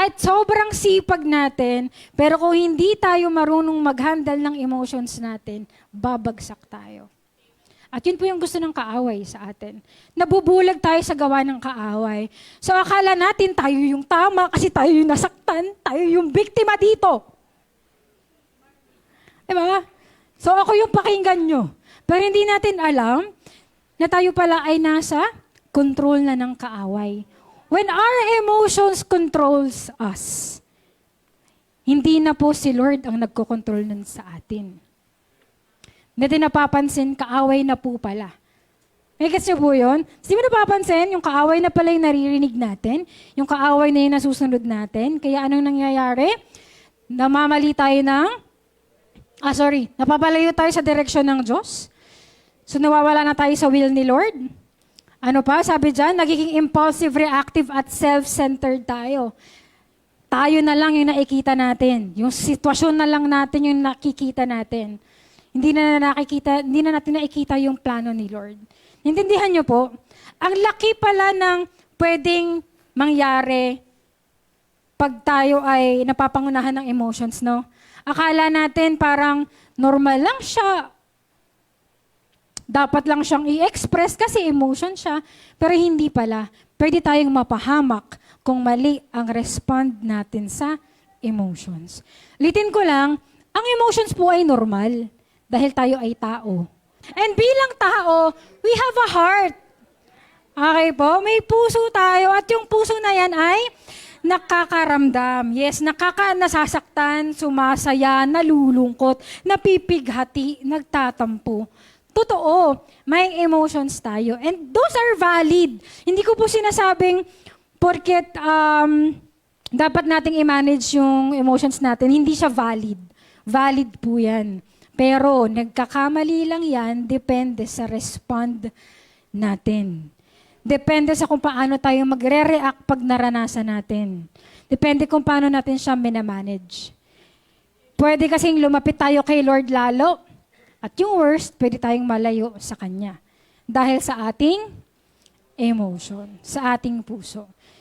Kahit sobrang sipag natin, pero kung hindi tayo marunong mag-handle ng emotions natin, babagsak tayo. At yun po yung gusto ng kaaway sa atin. Nabubulag tayo sa gawa ng kaaway. So akala natin tayo yung tama kasi tayo yung nasaktan, tayo yung biktima dito. Diba? So ako yung pakinggan nyo. Pero hindi natin alam na tayo pala ay nasa control na ng kaaway. When our emotions controls us, hindi na po si Lord ang nagkokontrol nun sa atin. Hindi natin napapansin, kaaway na po pala. May gets niyo po yun? Di ba napapansin, yung kaaway na pala yung naririnig natin, yung kaaway na yung nasusunod natin, kaya anong nangyayari? Namamali tayo napapalayo tayo sa direksyon ng Diyos. So nawawala na tayo sa will ni Lord. Ano pa, sabi dyan, nagiging impulsive, reactive, at self-centered tayo. Tayo na lang yung nakikita natin. Yung sitwasyon na lang natin yung nakikita natin. Hindi na natin nakikita yung plano ni Lord. Intindihan niyo po, ang laki pala ng pwedeng mangyari pag tayo ay napapangunahan ng emotions, no? Akala natin parang normal lang siya. Dapat lang siyang i-express kasi emotion siya, pero hindi pala. Pwede tayong mapahamak kung mali ang respond natin sa emotions. Litin ko lang, ang emotions po ay normal. Dahil tayo ay tao. And bilang tao, we have a heart. Okay po? May puso tayo at yung puso na yan ay nakakaramdam. Yes, nasasaktan, sumasaya, nalulungkot, napipighati, nagtatampo. Totoo, may emotions tayo. And those are valid. Hindi ko po sinasabing porket dapat nating i-manage yung emotions natin, hindi siya valid. Valid po yan. Pero nagkakamali lang yan, depende sa respond natin. Depende sa kung paano tayo magre-react pag naranasan natin. Depende kung paano natin siya minamanage. Pwede kasing lumapit tayo kay Lord lalo. At yung worst, pwede tayong malayo sa Kanya. Dahil sa ating emotion, sa ating puso.